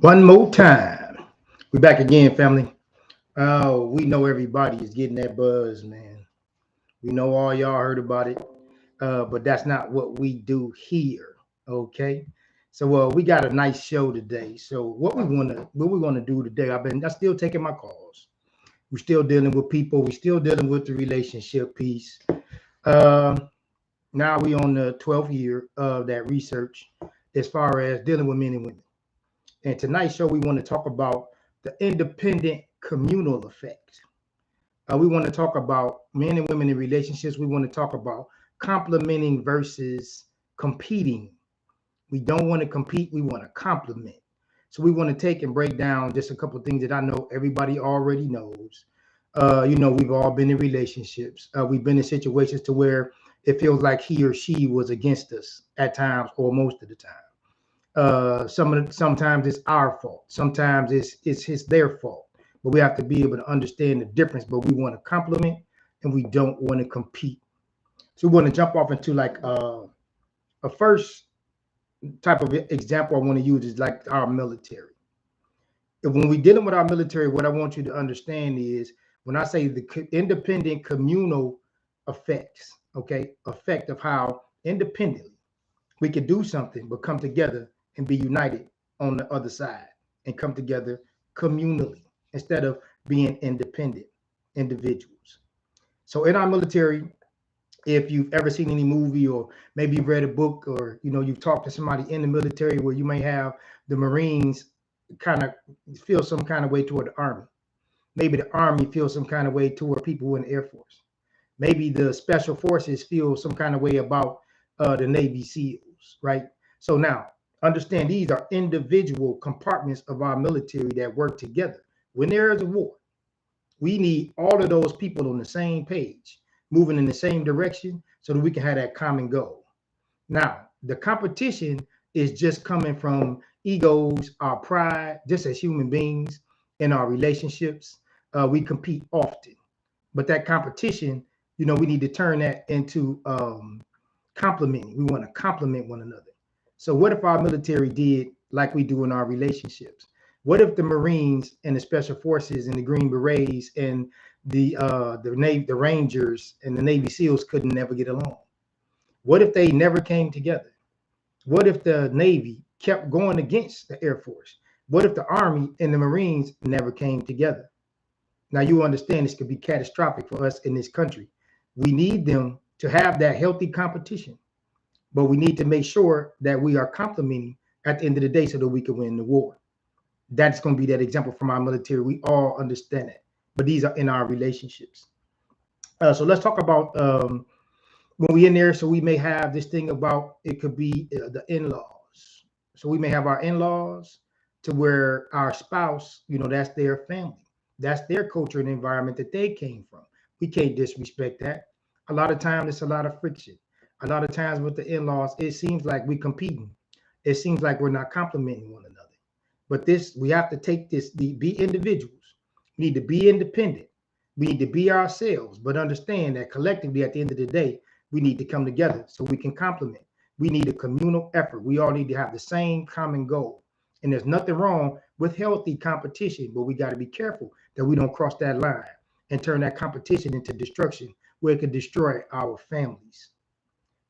One more time. We back again, family. We know everybody is getting that buzz, man. We know all y'all heard about it, but that's not what we do here. Okay, so we got a nice show today. So what we want to do today? I still taking my calls. We're still dealing with people. We're still dealing with the relationship piece. Um, Now we on the 12th year of that research as far as dealing with men and women. And tonight's show, we want to talk about the independent communal effect. We want to talk about men and women in relationships. We want to talk about complementing versus competing. We don't want to compete, we want to complement. So we want to take and break down just a couple of things that I know everybody already knows. We've all been in relationships. We've been in situations to where it feels like he or she was against us at times or most of the time. Sometimes it's our fault. Sometimes it's their fault. But we have to be able to understand the difference. But we want to compliment and we don't want to compete. So we want to jump off into like a first type of example I want to use is like our military. When we're dealing with our military, what I want you to understand is when I say the independent communal effects, okay, effect of how independently we could do something but come together and be united on the other side and come together communally instead of being independent individuals. So in our military, if you've ever seen any movie or maybe you've read a book or you've talked to somebody in the military where you may have the Marines kind of feel some kind of way toward the Army. Maybe the Army feels some kind of way toward people in the Air Force. Maybe the Special Forces feel some kind of way about the Navy SEALs, right? So now, understand these are individual compartments of our military that work together. When there is a war, we need all of those people on the same page, moving in the same direction so that we can have that common goal. Now, the competition is just coming from egos, our pride, just as human beings in our relationships. We compete often, but that competition, we need to turn that into complimenting. We want to compliment one another. So, what if our military did like we do in our relationships? What if the Marines and the Special Forces and the Green Berets and the Navy, the Rangers and the Navy SEALs couldn't never get along? What if they never came together? What if the Navy kept going against the Air Force? What if the Army and the Marines never came together? Now you understand this could be catastrophic for us in this country. We need them to have that healthy competition, but we need to make sure that we are complementing at the end of the day so that we can win the war. That's going to be that example from our military. We all understand it, but these are in our relationships. So let's talk about when we in there. So we may have this thing about it could be the in-laws. So we may have our in-laws to where our spouse, that's their family. That's their culture and environment that they came from. We can't disrespect that. A lot of times it's a lot of friction. A lot of times with the in-laws, it seems like we're competing. It seems like we're not complimenting one another. But this, we have to take this, be individuals. We need to be independent. We need to be ourselves, but understand that collectively at the end of the day, we need to come together so we can complement. We need a communal effort. We all need to have the same common goal. And there's nothing wrong with healthy competition, but we got to be careful that we don't cross that line and turn that competition into destruction where it could destroy our families.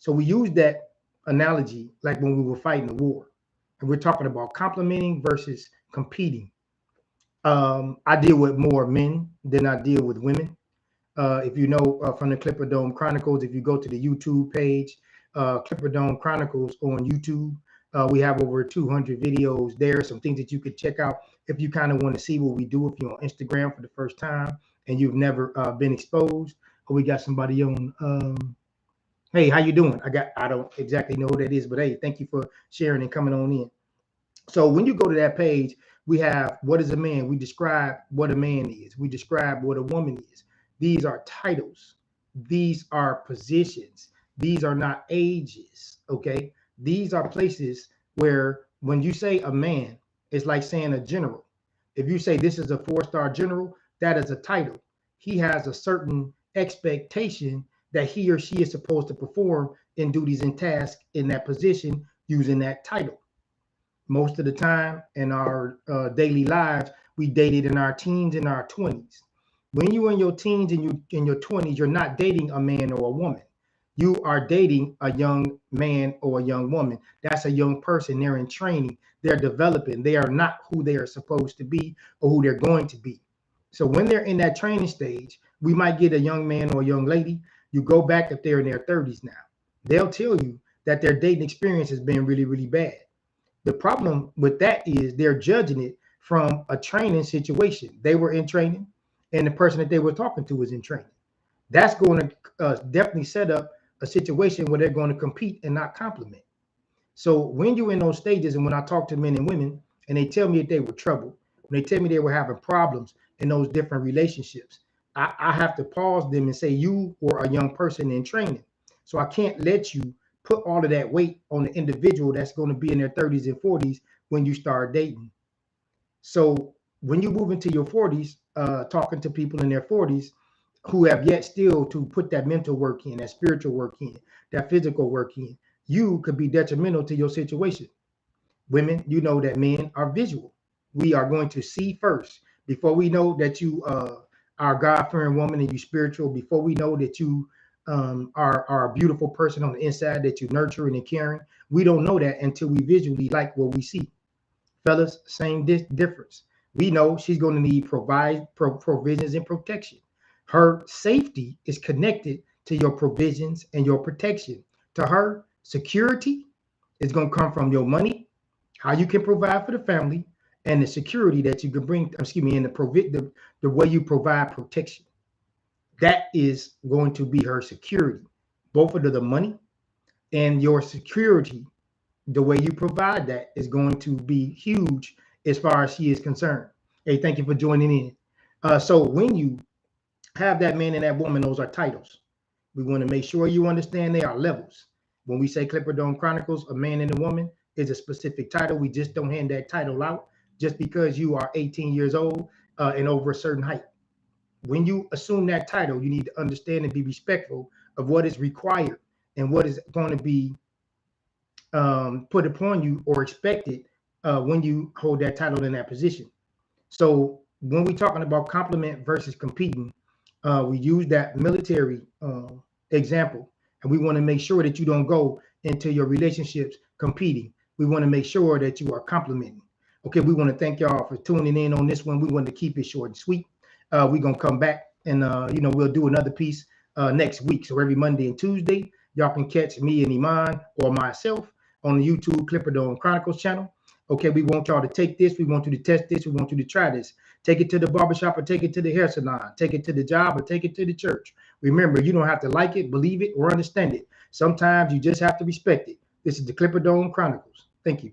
So we use that analogy like when we were fighting a war. And we're talking about complementing versus competing. I deal with more men than I deal with women. If you know from the Clipper Dome Chronicles, if you go to the YouTube page, Clipper Dome Chronicles on YouTube, we have over 200 videos there, some things that you could check out if you kind of want to see what we do. If you're on Instagram for the first time and you've never been exposed, or we got somebody on. Hey, how you doing? I don't exactly know what that is, but hey, thank you for sharing and coming on in. So when you go to that page, we have what is a man? We describe what a man is. We describe what a woman is. These are titles. These are positions. These are not ages. Okay. These are places where when you say a man, it's like saying a general. If you say this is a 4-star general, that is a title. He has a certain expectation that he or she is supposed to perform in duties and tasks in that position using that title. Most of the time in our daily lives, we dated in our teens and our 20s. When you're in your teens and you in your 20s, you're not dating a man or a woman. You are dating a young man or a young woman. That's a young person. They're in training. They're developing. They are not who they are supposed to be or who they're going to be. So when they're in that training stage, we might get a young man or a young lady. You go back if they're in their 30s now. They'll tell you that their dating experience has been really, really bad. The problem with that is they're judging it from a training situation. They were in training, and the person that they were talking to was in training. That's going to definitely set up a situation where they're going to compete and not compliment. So when you're in those stages, and when I talk to men and women, and they tell me that they were troubled, when they tell me they were having problems in those different relationships, I have to pause them and say, you were a young person in training. So I can't let you put all of that weight on the individual that's going to be in their 30s and 40s when you start dating. So when you move into your 40s, talking to people in their 40s who have yet still to put that mental work in, that spiritual work in, that physical work in, you could be detrimental to your situation. Women, you know that men are visual. We are going to see first before we know that you are a God-fearing woman and you spiritual. Before we know that you are a beautiful person on the inside, that you nurturing and caring. We don't know that until we visually like what we see. Fellas, same difference. We know she's going to need provisions and protection. Her safety is connected to your provisions and your protection. To her, security is going to come from your money, how you can provide for the family, and the security that you can bring, and the way you provide protection. That is going to be her security, both of the money and your security. The way you provide that is going to be huge as far as she is concerned. Hey, thank you for joining in. So when you have that man and that woman, those are titles. We want to make sure you understand they are levels. When we say Clipper Dome Chronicles, a man and a woman is a specific title. We just don't hand that title out just because you are 18 years old and over a certain height. When you assume that title, you need to understand and be respectful of what is required and what is going to be put upon you or expected when you hold that title in that position. So when we're talking about compliment versus competing, we use that military example, and we want to make sure that you don't go into your relationships competing. We want to make sure that you are complimenting. Okay, we want to thank y'all for tuning in on this one. We want to keep it short and sweet. We're gonna come back and we'll do another piece next week. So every Monday and Tuesday, y'all can catch me and Iman or myself on the YouTube Clipper Dome Chronicles channel. Okay, we want y'all to take this. We want you to test this. We want you to try this. Take it to the barbershop or take it to the hair salon. Take it to the job or take it to the church. Remember, you don't have to like it, believe it, or understand it. Sometimes you just have to respect it. This is the Clipper Dome Chronicles. Thank you.